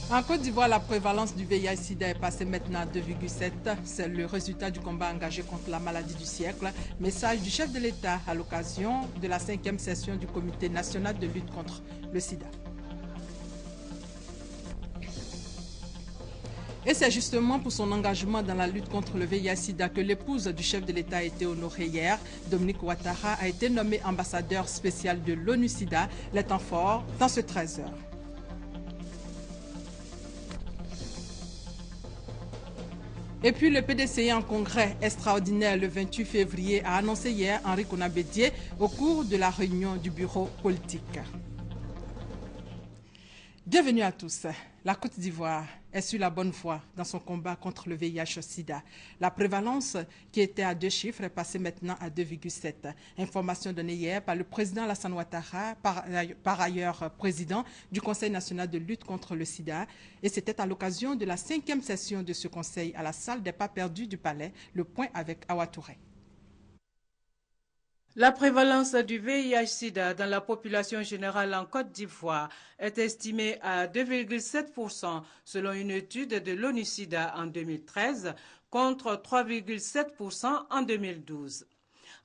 En Côte d'Ivoire, la prévalence du VIH-Sida est passée maintenant à 2,7. C'est le résultat du combat engagé contre la maladie du siècle. Message du chef de l'État à l'occasion de la 5e session du Comité national de lutte contre le sida. Et c'est justement pour son engagement dans la lutte contre le VIH-Sida que l'épouse du chef de l'État a été honorée hier. Dominique Ouattara a été nommé ambassadeur spécial de l'ONU-Sida. Les temps forts dans ce 13h. Et puis le PDCI en congrès extraordinaire le 28 février a annoncé hier Henri Konan Bédié au cours de la réunion du bureau politique. Bienvenue à tous. La Côte d'Ivoire est sur la bonne voie dans son combat contre le VIH-Sida. La prévalence qui était à 2 chiffres est passée maintenant à 2,7. Information donnée hier par le président Alassane Ouattara, par ailleurs président du Conseil national de lutte contre le sida. Et c'était à l'occasion de la 5e session de ce conseil à la salle des pas perdus du Palais. Le point avec Awa Touré. La prévalence du VIH-Sida dans la population générale en Côte d'Ivoire est estimée à 2,7% selon une étude de l'ONU-Sida en 2013 contre 3,7% en 2012.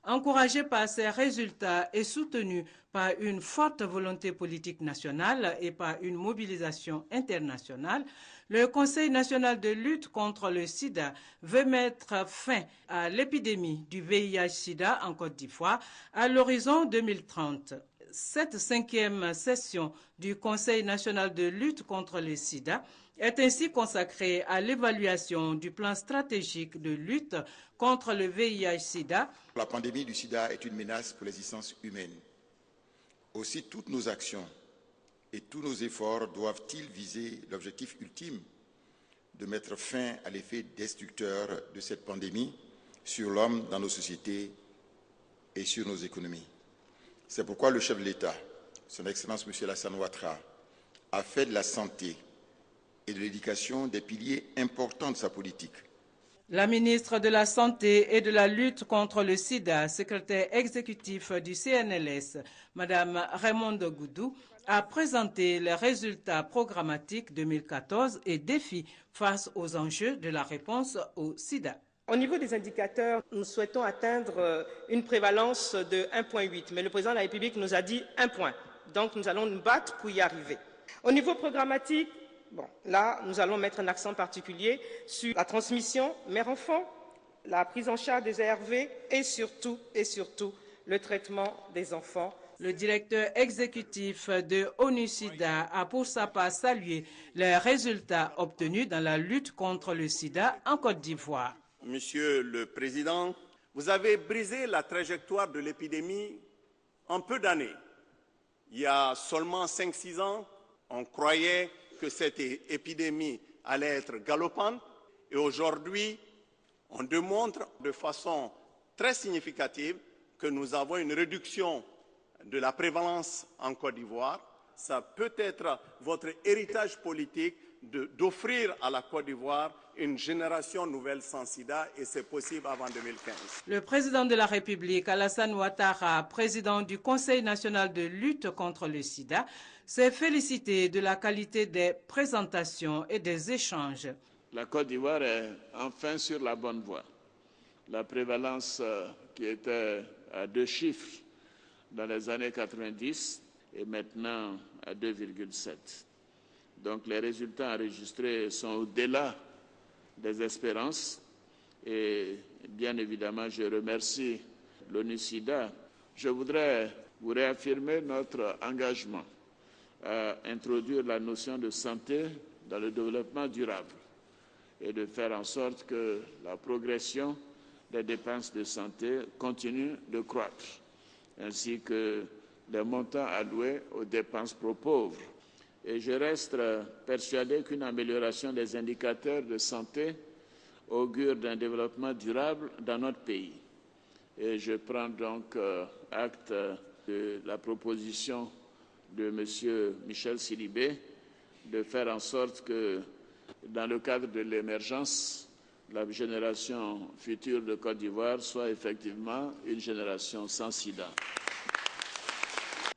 Encouragé par ces résultats et soutenu par une forte volonté politique nationale et par une mobilisation internationale, le Conseil national de lutte contre le sida veut mettre fin à l'épidémie du VIH-Sida en Côte d'Ivoire à l'horizon 2030. Cette 5e session du Conseil national de lutte contre le sida est ainsi consacrée à l'évaluation du plan stratégique de lutte contre le VIH-Sida. La pandémie du sida est une menace pour l'existence humaine. Aussi, toutes nos actions et tous nos efforts doivent-ils viser l'objectif ultime de mettre fin à l'effet destructeur de cette pandémie sur l'homme dans nos sociétés et sur nos économies. C'est pourquoi le chef de l'État, son Excellence M. Alassane Ouattara, a fait de la santé et de l'éducation des piliers importants de sa politique. La ministre de la Santé et de la lutte contre le sida, secrétaire exécutif du CNLS, Mme Raymonde Goudou, a présenté les résultats programmatiques 2014 et défis face aux enjeux de la réponse au sida. Au niveau des indicateurs, nous souhaitons atteindre une prévalence de 1,8, mais le président de la République nous a dit 1 point. Donc nous allons nous battre pour y arriver. Au niveau programmatique, là, nous allons mettre un accent particulier sur la transmission mère-enfant, la prise en charge des ARV et surtout, le traitement des enfants. Le directeur exécutif de ONU-Sida a pour sa part salué les résultats obtenus dans la lutte contre le sida en Côte d'Ivoire. Monsieur le Président, vous avez brisé la trajectoire de l'épidémie en peu d'années. Il y a seulement 5-6 ans, on croyait que cette épidémie allait être galopante et aujourd'hui, on démontre de façon très significative que nous avons une réduction de la prévalence en Côte d'Ivoire. Ça peut être votre héritage politique d'offrir à la Côte d'Ivoire une génération nouvelle sans sida et c'est possible avant 2015. Le président de la République, Alassane Ouattara, président du Conseil national de lutte contre le sida, s'est félicité de la qualité des présentations et des échanges. La Côte d'Ivoire est enfin sur la bonne voie. La prévalence qui était à 2 chiffres dans les années 90 est maintenant à 2,7. Donc les résultats enregistrés sont au-delà des espérances et bien évidemment je remercie l'ONU-Sida. Je voudrais vous réaffirmer notre engagement à introduire la notion de santé dans le développement durable et de faire en sorte que la progression des dépenses de santé continue de croître, ainsi que les montants alloués aux dépenses pro-pauvres. Et je reste persuadé qu'une amélioration des indicateurs de santé augure d'un développement durable dans notre pays. Et je prends donc acte de la proposition de M. Michel Sidibé de faire en sorte que, dans le cadre de l'émergence, la génération future de Côte d'Ivoire soit effectivement une génération sans sida.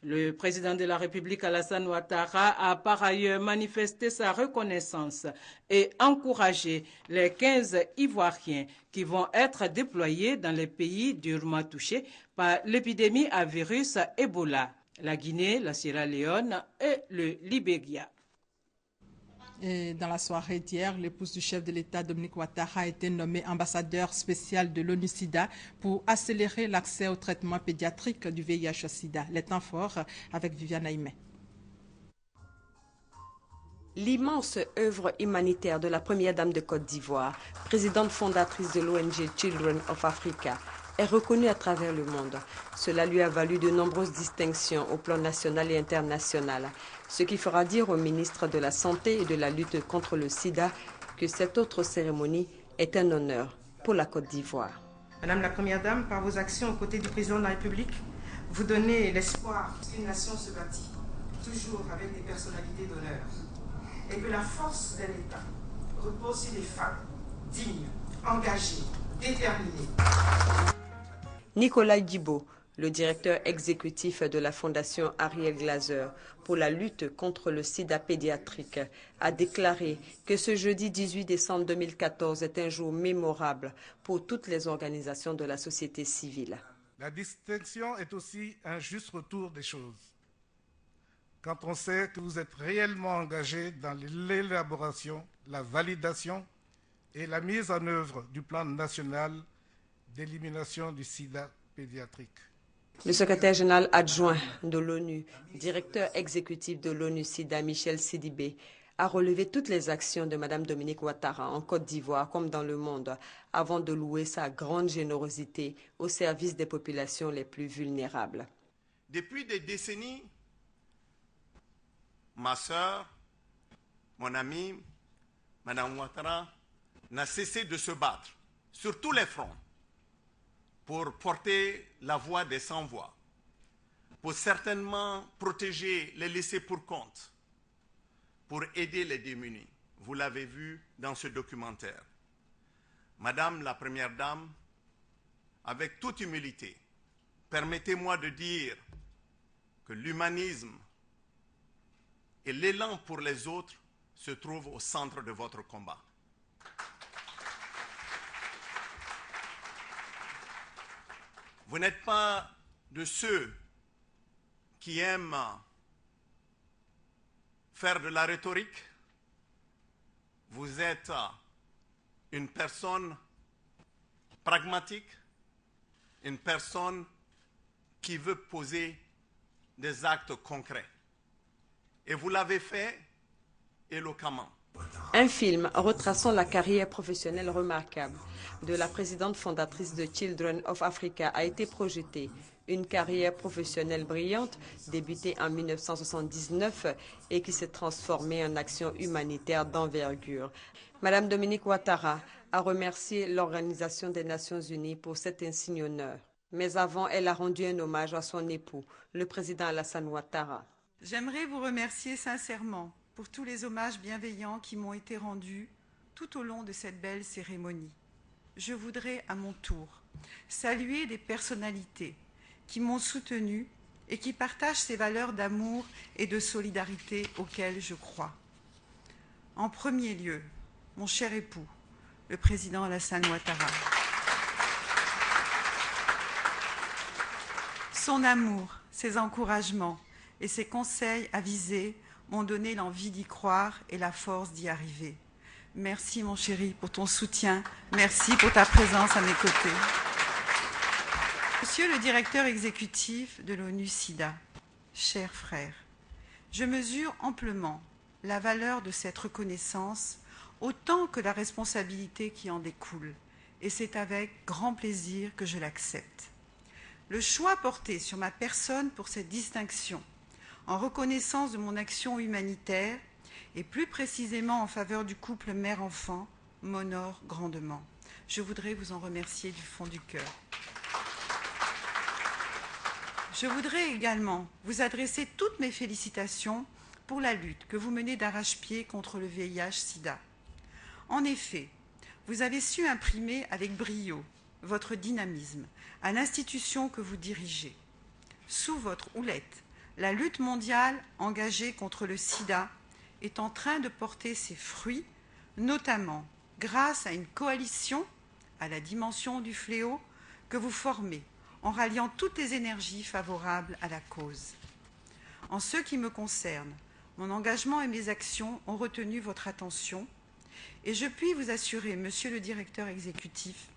Le président de la République, Alassane Ouattara, a par ailleurs manifesté sa reconnaissance et encouragé les 15 Ivoiriens qui vont être déployés dans les pays durement touchés par l'épidémie à virus Ebola, la Guinée, la Sierra Leone et le Libéria. Et dans la soirée d'hier, l'épouse du chef de l'État, Dominique Ouattara, a été nommée ambassadeur spécial de l'ONU-SIDA pour accélérer l'accès au traitement pédiatrique du VIH-SIDA. Les temps forts avec Viviane Aimé. L'immense œuvre humanitaire de la première dame de Côte d'Ivoire, présidente fondatrice de l'ONG Children of Africa, est reconnue à travers le monde. Cela lui a valu de nombreuses distinctions au plan national et international, ce qui fera dire au ministre de la Santé et de la lutte contre le sida que cette autre cérémonie est un honneur pour la Côte d'Ivoire. Madame la Première Dame, par vos actions aux côtés du Président de la République, vous donnez l'espoir qu'une nation se bâtit, toujours avec des personnalités d'honneur, et que la force d'un État repose sur des femmes dignes, engagées, déterminées. Nicolas Guibaud, le directeur exécutif de la Fondation Ariel Glaser pour la lutte contre le sida pédiatrique, a déclaré que ce jeudi 18 décembre 2014 est un jour mémorable pour toutes les organisations de la société civile. La distinction est aussi un juste retour des choses. Quand on sait que vous êtes réellement engagé dans l'élaboration, la validation et la mise en œuvre du plan national d'élimination du sida pédiatrique. Le secrétaire général adjoint de l'ONU, directeur exécutif de l'ONU-SIDA, Michel Sidibé, a relevé toutes les actions de Mme Dominique Ouattara en Côte d'Ivoire comme dans le monde, avant de louer sa grande générosité au service des populations les plus vulnérables. Depuis des décennies, ma sœur, mon amie, Mme Ouattara, n'a cessé de se battre sur tous les fronts pour porter la voix des sans-voix, pour certainement protéger les laissés pour compte, pour aider les démunis. Vous l'avez vu dans ce documentaire. Madame la Première Dame, avec toute humilité, permettez-moi de dire que l'humanisme et l'élan pour les autres se trouvent au centre de votre combat. Vous n'êtes pas de ceux qui aiment faire de la rhétorique. Vous êtes une personne pragmatique, une personne qui veut poser des actes concrets. Et vous l'avez fait éloquemment. Un film retraçant la carrière professionnelle remarquable de la présidente fondatrice de Children of Africa a été projeté. Une carrière professionnelle brillante, débutée en 1979 et qui s'est transformée en action humanitaire d'envergure. Madame Dominique Ouattara a remercié l'Organisation des Nations Unies pour cet insigne honneur. Mais avant, elle a rendu un hommage à son époux, le président Alassane Ouattara. J'aimerais vous remercier sincèrement pour tous les hommages bienveillants qui m'ont été rendus tout au long de cette belle cérémonie. Je voudrais à mon tour saluer des personnalités qui m'ont soutenue et qui partagent ces valeurs d'amour et de solidarité auxquelles je crois. En premier lieu, mon cher époux, le président Alassane Ouattara. Son amour, ses encouragements et ses conseils avisés m'ont donné l'envie d'y croire et la force d'y arriver. Merci mon chéri pour ton soutien, merci pour ta présence à mes côtés. Monsieur le directeur exécutif de l'ONU-SIDA, chers frères, je mesure amplement la valeur de cette reconnaissance autant que la responsabilité qui en découle, et c'est avec grand plaisir que je l'accepte. Le choix porté sur ma personne pour cette distinction, en reconnaissance de mon action humanitaire et plus précisément en faveur du couple mère-enfant, m'honore grandement. Je voudrais vous en remercier du fond du cœur. Je voudrais également vous adresser toutes mes félicitations pour la lutte que vous menez d'arrache-pied contre le VIH-Sida. En effet, vous avez su imprimer avec brio votre dynamisme à l'institution que vous dirigez. Sous votre houlette, la lutte mondiale engagée contre le sida est en train de porter ses fruits, notamment grâce à une coalition à la dimension du fléau que vous formez en ralliant toutes les énergies favorables à la cause. En ce qui me concerne, mon engagement et mes actions ont retenu votre attention et je puis vous assurer, Monsieur le Directeur exécutif,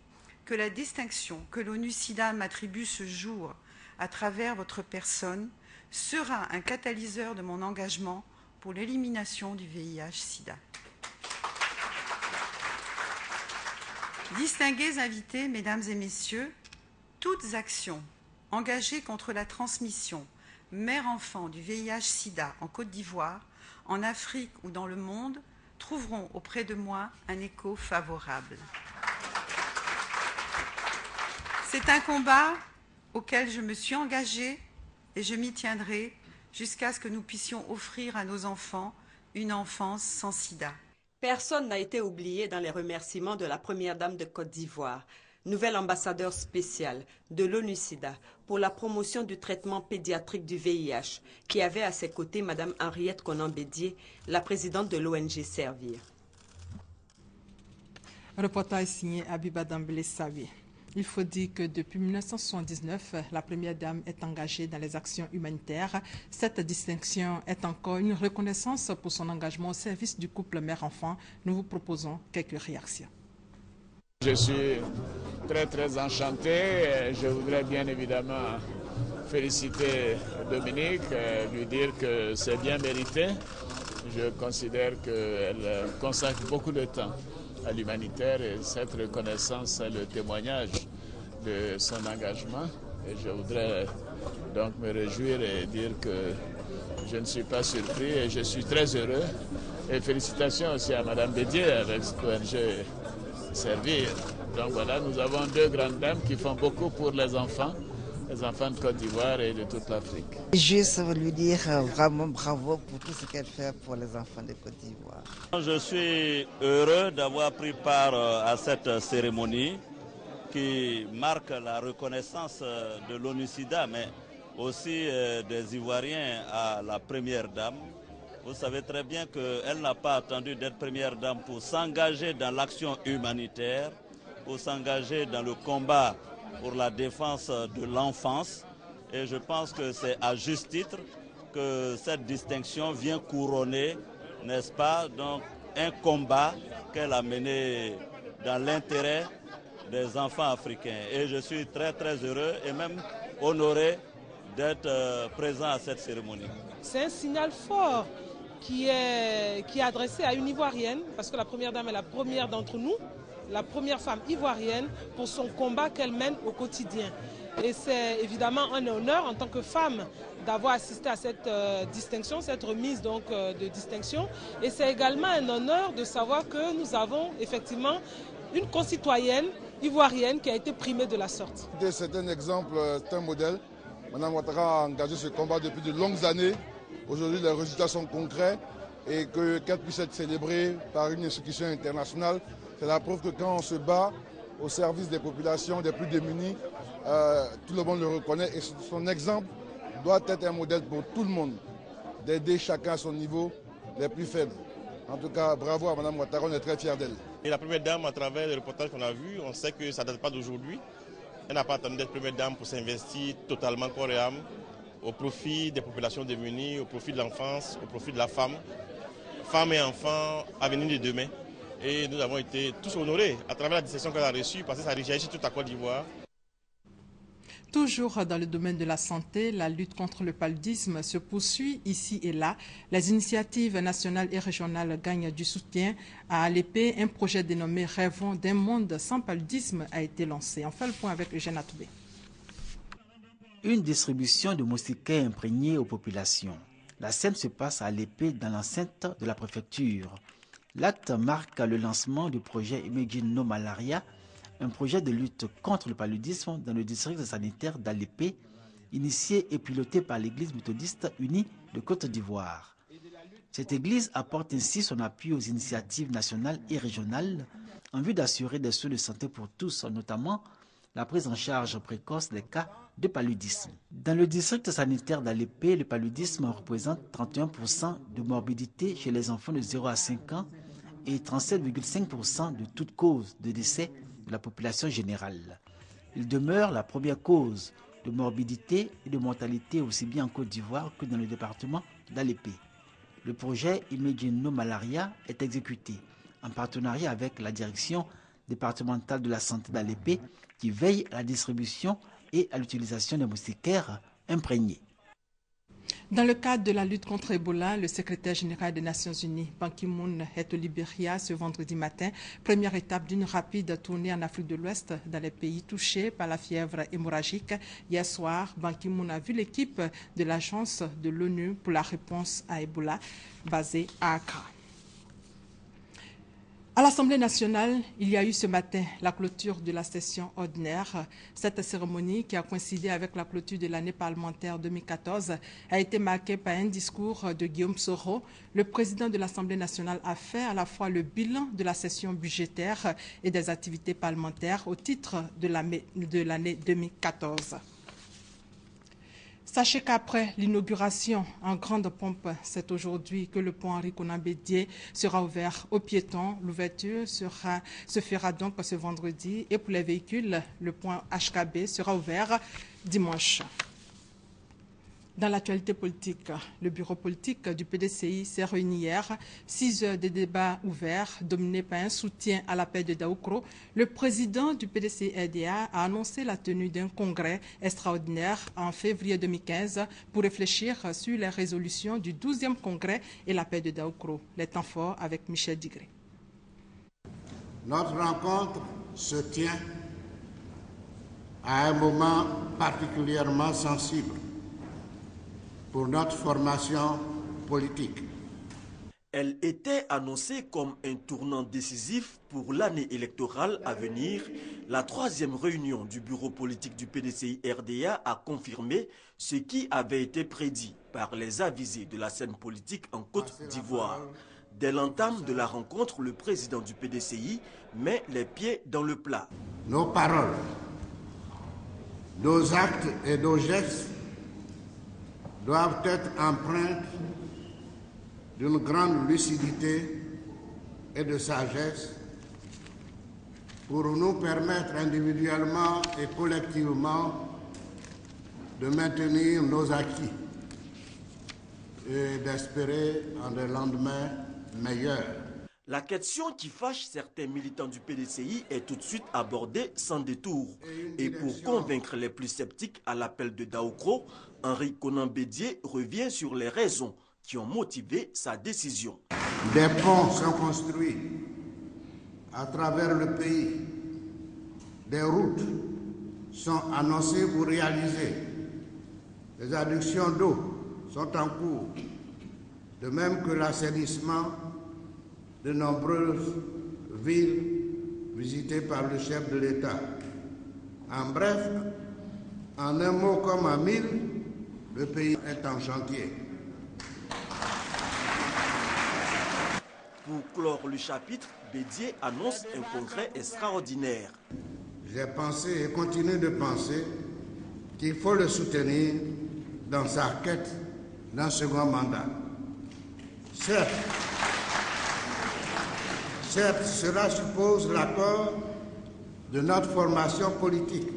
que la distinction que l'ONU-SIDA m'attribue ce jour à travers votre personne sera un catalyseur de mon engagement pour l'élimination du VIH-SIDA. Distingués invités, Mesdames et Messieurs, toutes actions engagées contre la transmission mère-enfant du VIH-SIDA en Côte d'Ivoire, en Afrique ou dans le monde trouveront auprès de moi un écho favorable. C'est un combat auquel je me suis engagée et je m'y tiendrai jusqu'à ce que nous puissions offrir à nos enfants une enfance sans sida. Personne n'a été oublié dans les remerciements de la Première Dame de Côte d'Ivoire, nouvelle ambassadeur spéciale de l'ONU-SIDA pour la promotion du traitement pédiatrique du VIH, qui avait à ses côtés Mme Henriette Konan-Bédié, la présidente de l'ONG Servir. Reportage signé Abiba Dambélé-Savi. Il faut dire que depuis 1979, la Première Dame est engagée dans les actions humanitaires. Cette distinction est encore une reconnaissance pour son engagement au service du couple mère-enfant. Nous vous proposons quelques réactions. Je suis très enchanté. Je voudrais bien évidemment féliciter Dominique, lui dire que c'est bien mérité. Je considère qu'elle consacre beaucoup de temps à l'humanitaire et cette reconnaissance est le témoignage de son engagement. Et je voudrais donc me réjouir et dire que je ne suis pas surpris et je suis très heureux. Et félicitations aussi à Mme Bédié avec cette ONG Servir. Donc voilà, nous avons deux grandes dames qui font beaucoup pour les enfants de Côte d'Ivoire et de toute l'Afrique. Juste lui dire vraiment bravo pour tout ce qu'elle fait pour les enfants de Côte d'Ivoire. Je suis heureux d'avoir pris part à cette cérémonie qui marque la reconnaissance de l'ONU-SIDA, mais aussi des Ivoiriens à la Première Dame. Vous savez très bien qu'elle n'a pas attendu d'être Première Dame pour s'engager dans l'action humanitaire, pour s'engager dans le combat pour la défense de l'enfance. Et je pense que c'est à juste titre que cette distinction vient couronner, n'est-ce pas, donc un combat qu'elle a mené dans l'intérêt des enfants africains. Et je suis très heureux et même honoré d'être présent à cette cérémonie. C'est un signal fort qui est adressé à une Ivoirienne, parce que la Première Dame est la première d'entre nous, la première femme ivoirienne pour son combat qu'elle mène au quotidien. Et c'est évidemment un honneur en tant que femme d'avoir assisté à cette distinction, cette remise donc de distinction. Et c'est également un honneur de savoir que nous avons effectivement une concitoyenne ivoirienne qui a été primée de la sorte. C'est un exemple, c'est un modèle. Mme Ouattara a engagé ce combat depuis de longues années. Aujourd'hui, les résultats sont concrets et qu'elle puisse être célébrée par une institution internationale, c'est la preuve que quand on se bat au service des populations, des plus démunis, tout le monde le reconnaît et son exemple doit être un modèle pour tout le monde, d'aider chacun à son niveau, les plus faibles. En tout cas, bravo à Mme Ouattara, on est très fiers d'elle. Et la Première Dame, à travers les reportages qu'on a vus, on sait que ça ne date pas d'aujourd'hui. Elle n'a pas attendu d'être Première Dame pour s'investir totalement corps et âme au profit des populations démunies, au profit de l'enfance, au profit de la femme. Femmes et enfants, avenir de demain. Et nous avons été tous honorés à travers la distinction qu'elle a reçue parce que ça réagit toute la Côte d'Ivoire. Toujours dans le domaine de la santé, la lutte contre le paludisme se poursuit ici et là. Les initiatives nationales et régionales gagnent du soutien. À Alépé, un projet dénommé « Rêvons d'un monde sans paludisme » a été lancé. On fait le point avec Eugène Atoubé. Une distribution de moustiquaires imprégnés aux populations. La scène se passe à Alépé, dans l'enceinte de la préfecture. L'acte marque le lancement du projet Imagine No Malaria, un projet de lutte contre le paludisme dans le district sanitaire d'Alépé, initié et piloté par l'Église méthodiste unie de Côte d'Ivoire. Cette église apporte ainsi son appui aux initiatives nationales et régionales en vue d'assurer des soins de santé pour tous, notamment la prise en charge précoce des cas de paludisme. Dans le district sanitaire d'Alépé, le paludisme représente 31% de morbidité chez les enfants de 0 à 5 ans et 37,5% de toute cause de décès de la population générale. Il demeure la première cause de morbidité et de mortalité aussi bien en Côte d'Ivoire que dans le département d'Alépé. Le projet Imagino Malaria est exécuté en partenariat avec la direction départementale de la santé d'Alépé qui veille à la distribution et à l'utilisation des moustiquaires imprégnés. Dans le cadre de la lutte contre Ebola, le secrétaire général des Nations Unies, Ban Ki-moon, est au Libéria ce vendredi matin, première étape d'une rapide tournée en Afrique de l'Ouest dans les pays touchés par la fièvre hémorragique. Hier soir, Ban Ki-moon a vu l'équipe de l'Agence de l'ONU pour la réponse à Ebola basée à Accra. À l'Assemblée nationale, il y a eu ce matin la clôture de la session ordinaire. Cette cérémonie, qui a coïncidé avec la clôture de l'année parlementaire 2014, a été marquée par un discours de Guillaume Soro. Le président de l'Assemblée nationale a fait à la fois le bilan de la session budgétaire et des activités parlementaires au titre de l'année 2014. Sachez qu'après l'inauguration en grande pompe, c'est aujourd'hui que le pont Henri Konan Bédié sera ouvert aux piétons. L'ouverture se fera donc ce vendredi et pour les véhicules, le pont HKB sera ouvert dimanche. Dans l'actualité politique, le bureau politique du PDCI s'est réuni hier. 6 heures de débats ouverts, dominés par un soutien à l'appel de Daoukro. Le président du PDCI-RDA a annoncé la tenue d'un congrès extraordinaire en février 2015 pour réfléchir sur les résolutions du 12e congrès et l'appel de Daoukro. Les temps forts avec Michel Digré. Notre rencontre se tient à un moment particulièrement sensible pour notre formation politique. Elle était annoncée comme un tournant décisif pour l'année électorale à venir. La 3e réunion du bureau politique du PDCI-RDA a confirmé ce qui avait été prédit par les avisés de la scène politique en Côte d'Ivoire. Dès l'entame de la rencontre, le président du PDCI met les pieds dans le plat. Nos paroles, nos actes et nos gestes doivent être empreintes d'une grande lucidité et de sagesse pour nous permettre individuellement et collectivement de maintenir nos acquis et d'espérer en des lendemains meilleurs. La question qui fâche certains militants du PDCI est tout de suite abordée sans détour. Et pour convaincre les plus sceptiques à l'appel de Daoukro, Henri Konan Bédié revient sur les raisons qui ont motivé sa décision. Des ponts sont construits à travers le pays. Des routes sont annoncées pour réaliser. Les adductions d'eau sont en cours. De même que l'assainissement de nombreuses villes visitées par le chef de l'État. En bref, en un mot comme en mille, le pays est en chantier. Pour clore le chapitre, Bédié annonce un congrès extraordinaire. J'ai pensé et continue de penser qu'il faut le soutenir dans sa quête d'un second mandat. Certes, cela suppose l'accord de notre formation politique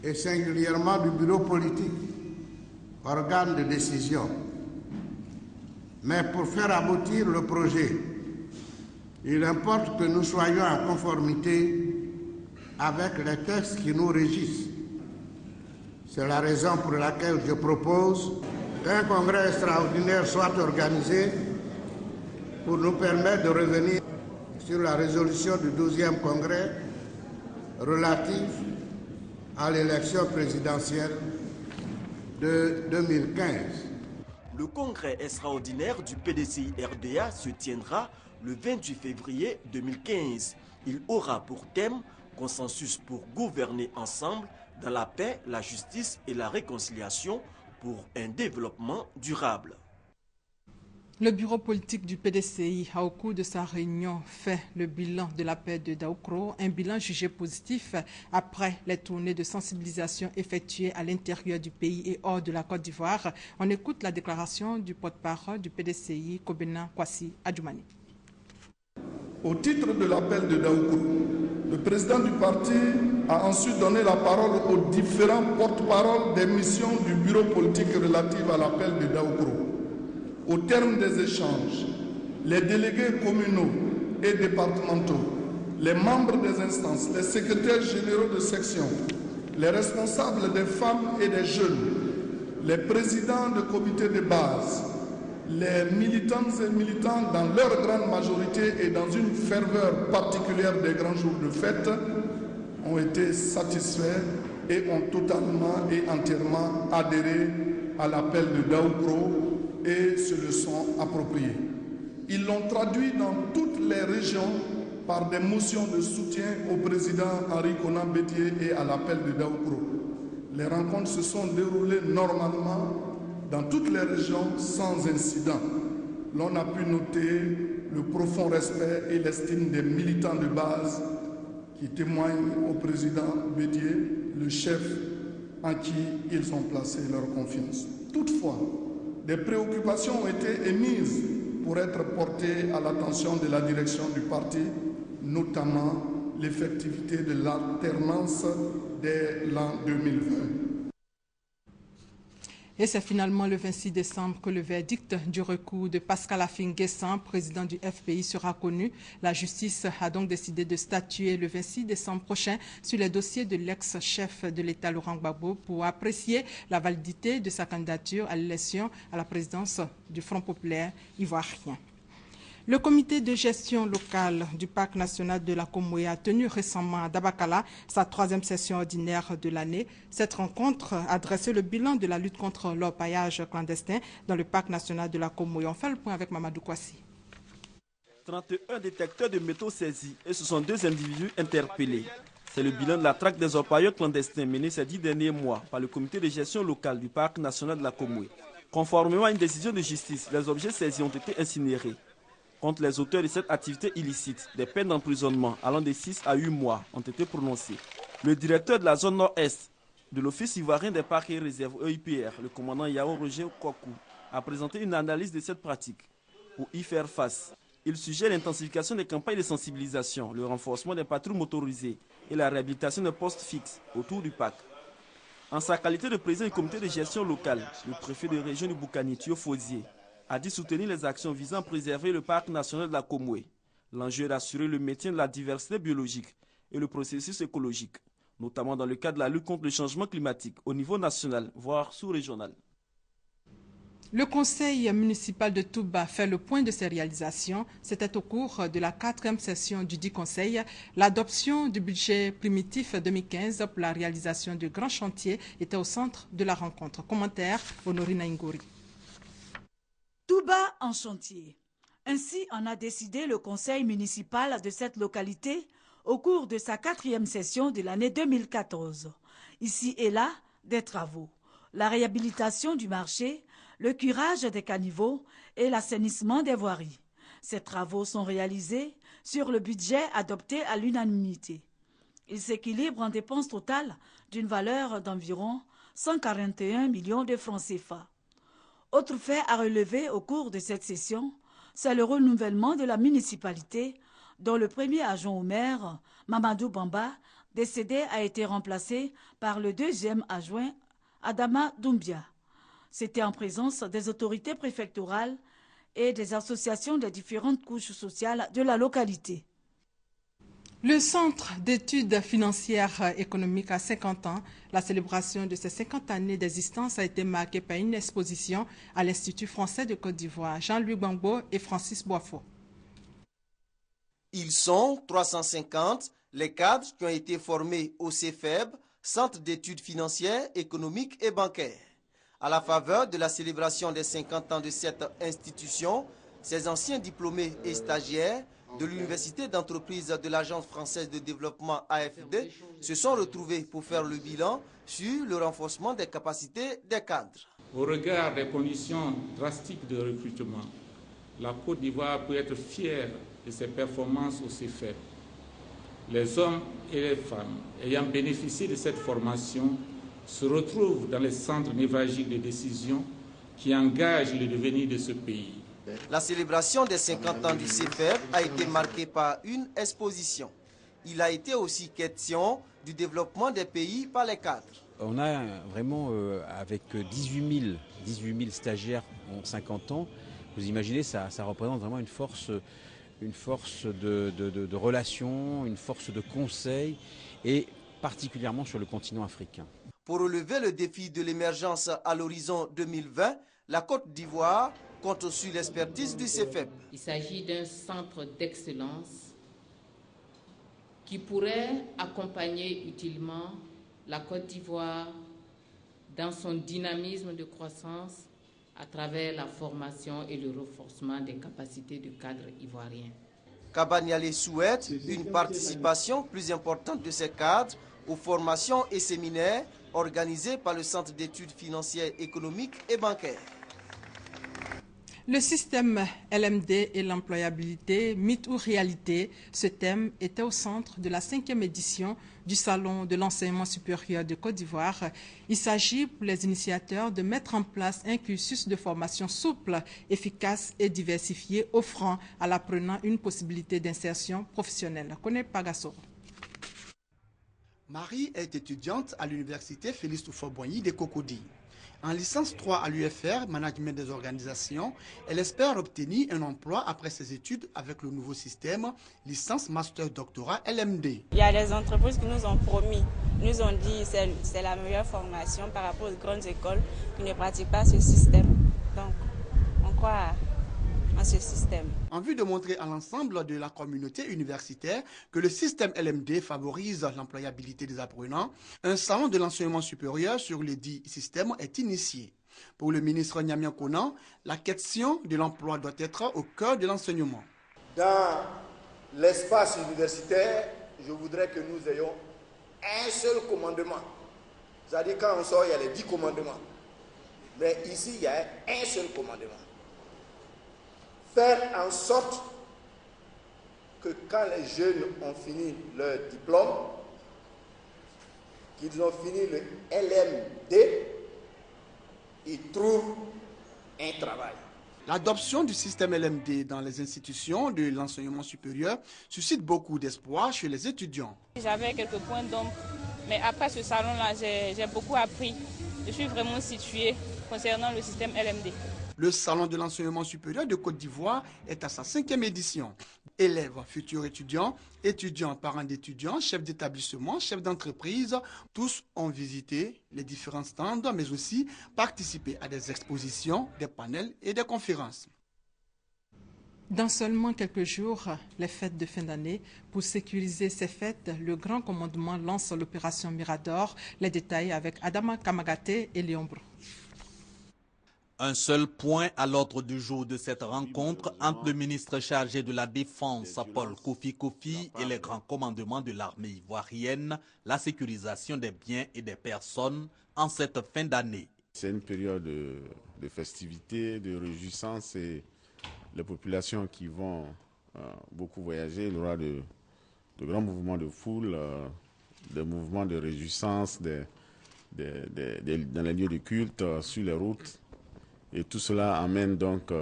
et singulièrement du bureau politique, organe de décision. Mais pour faire aboutir le projet, il importe que nous soyons en conformité avec les textes qui nous régissent. C'est la raison pour laquelle je propose qu'un congrès extraordinaire soit organisé pour nous permettre de revenir sur la résolution du 12e congrès relative à l'élection présidentielle de 2015. Le congrès extraordinaire du PDCI-RDA se tiendra le 28 février 2015. Il aura pour thème « Consensus pour gouverner ensemble dans la paix, la justice et la réconciliation pour un développement durable ». Le bureau politique du PDCI a au cours de sa réunion fait le bilan de l'appel de Daoukro, un bilan jugé positif après les tournées de sensibilisation effectuées à l'intérieur du pays et hors de la Côte d'Ivoire. On écoute la déclaration du porte-parole du PDCI, Kobena Kwasi Adjoumani. Au titre de l'appel de Daoukro, le président du parti a ensuite donné la parole aux différents porte-paroles des missions du bureau politique relatives à l'appel de Daoukro. Au terme des échanges, les délégués communaux et départementaux, les membres des instances, les secrétaires généraux de section, les responsables des femmes et des jeunes, les présidents de comités de base, les militantes et militants dans leur grande majorité et dans une ferveur particulière des grands jours de fête ont été satisfaits et ont totalement et entièrement adhéré à l'appel de Daoukro et se le sont appropriés. Ils l'ont traduit dans toutes les régions par des motions de soutien au président Henri Konan Bédié et à l'appel de Daoukro. Les rencontres se sont déroulées normalement dans toutes les régions sans incident. L'on a pu noter le profond respect et l'estime des militants de base qui témoignent au président Bédié, le chef en qui ils ont placé leur confiance. Toutefois, des préoccupations ont été émises pour être portées à l'attention de la direction du parti, notamment l'effectivité de l'alternance dès l'an 2020. Et c'est finalement le 26 décembre que le verdict du recours de Pascal Affi-N'Guessan, président du FPI, sera connu. La justice a donc décidé de statuer le 26 décembre prochain sur les dossiers de l'ex-chef de l'État Laurent Gbagbo pour apprécier la validité de sa candidature à l'élection à la présidence du Front populaire ivoirien. Le comité de gestion locale du parc national de la Comoé a tenu récemment à Dabakala sa 3e session ordinaire de l'année. Cette rencontre a dressé le bilan de la lutte contre l'orpaillage clandestin dans le parc national de la Comoé. On fait le point avec Mamadou Kwasi. 31 détecteurs de métaux saisis et 62 individus interpellés. C'est le bilan de la traque des orpailleurs clandestins menée ces 10 derniers mois par le comité de gestion locale du parc national de la Comoé. Conformément à une décision de justice, les objets saisis ont été incinérés. Contre les auteurs de cette activité illicite, des peines d'emprisonnement allant de 6 à 8 mois ont été prononcées. Le directeur de la zone nord-est de l'Office ivoirien des parcs et réserves EIPR, le commandant Yao Roger Kokou, a présenté une analyse de cette pratique. Pour y faire face, il suggère l'intensification des campagnes de sensibilisation, le renforcement des patrouilles motorisées et la réhabilitation de postes fixes autour du parc. En sa qualité de président du comité de gestion locale, le préfet de région du Boukani, Thio Fosier, a dit soutenir les actions visant à préserver le parc national de la Comoé. L'enjeu est d'assurer le maintien de la diversité biologique et le processus écologique, notamment dans le cadre de la lutte contre le changement climatique au niveau national, voire sous-régional. Le conseil municipal de Touba fait le point de ses réalisations. C'était au cours de la 4e session du dit conseil. L'adoption du budget primitif 2015 pour la réalisation de grands chantiers était au centre de la rencontre. Commentaire, Honorina Ingori. Touba en chantier. Ainsi en a décidé le conseil municipal de cette localité au cours de sa 4e session de l'année 2014. Ici et là, des travaux. La réhabilitation du marché, le curage des caniveaux et l'assainissement des voiries. Ces travaux sont réalisés sur le budget adopté à l'unanimité. Ils s'équilibrent en dépenses totales d'une valeur d'environ 141 millions de francs CFA. Autre fait à relever au cours de cette session, c'est le renouvellement de la municipalité dont le premier adjoint au maire, Mamadou Bamba, décédé, a été remplacé par le 2e adjoint, Adama Doumbia. C'était en présence des autorités préfectorales et des associations des différentes couches sociales de la localité. Le Centre d'études financières économiques a 50 ans. La célébration de ces 50 années d'existence a été marquée par une exposition à l'Institut français de Côte d'Ivoire. Jean-Louis Gbangbo et Francis Boifo. Ils sont 350, les cadres qui ont été formés au CEFEB, Centre d'études financières, économiques et bancaires. À la faveur de la célébration des 50 ans de cette institution, ces anciens diplômés et stagiaires de l'Université d'entreprise de l'Agence française de développement AFD se sont retrouvés pour faire le bilan sur le renforcement des capacités des cadres. Au regard des conditions drastiques de recrutement, la Côte d'Ivoire peut être fière de ses performances au CFEP. Les hommes et les femmes ayant bénéficié de cette formation se retrouvent dans les centres névralgiques de décision qui engagent le devenir de ce pays. La célébration des 50 ans du CFEP a été marquée par une exposition. Il a été aussi question du développement des pays par les cadres. On a vraiment, avec 18 000 stagiaires en 50 ans, vous imaginez, ça représente vraiment une force de relations, une force de conseil, et particulièrement sur le continent africain. Pour relever le défi de l'émergence à l'horizon 2020, la Côte d'Ivoire compte sur l'expertise du CFEP. Il s'agit d'un centre d'excellence qui pourrait accompagner utilement la Côte d'Ivoire dans son dynamisme de croissance à travers la formation et le renforcement des capacités de cadres ivoiriens. Kabaniale souhaite une participation plus importante de ces cadres aux formations et séminaires organisés par le Centre d'études financières, économiques et bancaires. Le système LMD et l'employabilité, mythe ou réalité, ce thème était au centre de la 5e édition du Salon de l'enseignement supérieur de Côte d'Ivoire. Il s'agit pour les initiateurs de mettre en place un cursus de formation souple, efficace et diversifié, offrant à l'apprenant une possibilité d'insertion professionnelle. Connaît Pagasso. Marie est étudiante à l'université Félix Houphouët-Boigny de Cocody. En licence 3 à l'UFR, Management des organisations, elle espère obtenir un emploi après ses études avec le nouveau système licence master doctorat LMD. Il y a des entreprises qui nous ont promis, nous ont dit que c'est la meilleure formation par rapport aux grandes écoles qui ne pratiquent pas ce système. Donc, on croit à ce système. En vue de montrer à l'ensemble de la communauté universitaire que le système LMD favorise l'employabilité des apprenants, un salon de l'enseignement supérieur sur les 10 systèmes est initié. Pour le ministre Nyamia Konan, la question de l'emploi doit être au cœur de l'enseignement. Dans l'espace universitaire, je voudrais que nous ayons un seul commandement. C'est-à-dire quand on sort, il y a les 10 commandements. Mais ici, il y a un seul commandement. Faire en sorte que quand les jeunes ont fini leur diplôme, qu'ils ont fini le LMD, ils trouvent un travail. L'adoption du système LMD dans les institutions de l'enseignement supérieur suscite beaucoup d'espoir chez les étudiants. J'avais quelques points d'ombre, mais après ce salon-là, j'ai beaucoup appris. Je suis vraiment située concernant le système LMD. Le Salon de l'enseignement supérieur de Côte d'Ivoire est à sa 5e édition. Élèves, futurs étudiants, étudiants, parents d'étudiants, chefs d'établissement, chefs d'entreprise, tous ont visité les différents stands, mais aussi participé à des expositions, des panels et des conférences. Dans seulement quelques jours, les fêtes de fin d'année. Pour sécuriser ces fêtes, le Grand Commandement lance l'opération Mirador. Les détails avec Adama Kamagate et Léon Brou. Un seul point à l'ordre du jour de cette rencontre entre le ministre chargé de la Défense, Paul Kofi, et les grands commandements de l'armée ivoirienne, la sécurisation des biens et des personnes en cette fin d'année. C'est une période de festivités, de réjouissance, et les populations qui vont beaucoup voyager, il y aura de grands mouvements de foule, des mouvements de réjouissance dans les lieux de culte, sur les routes. Et tout cela amène donc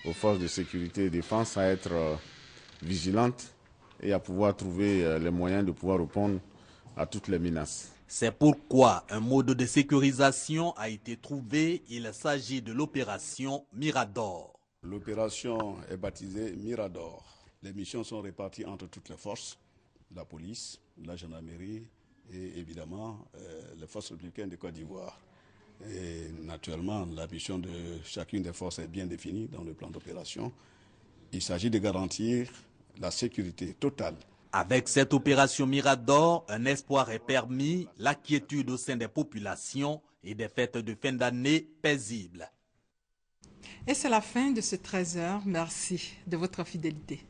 aux forces de sécurité et de défense à être vigilantes et à pouvoir trouver les moyens de pouvoir répondre à toutes les menaces. C'est pourquoi un mode de sécurisation a été trouvé. Il s'agit de l'opération Mirador. L'opération est baptisée Mirador. Les missions sont réparties entre toutes les forces, la police, la gendarmerie et évidemment les forces républicaines de Côte d'Ivoire. Et naturellement, la mission de chacune des forces est bien définie dans le plan d'opération. Il s'agit de garantir la sécurité totale. Avec cette opération Mirador, un espoir est permis, la quiétude au sein des populations et des fêtes de fin d'année paisibles. Et c'est la fin de ce 13h. Merci de votre fidélité.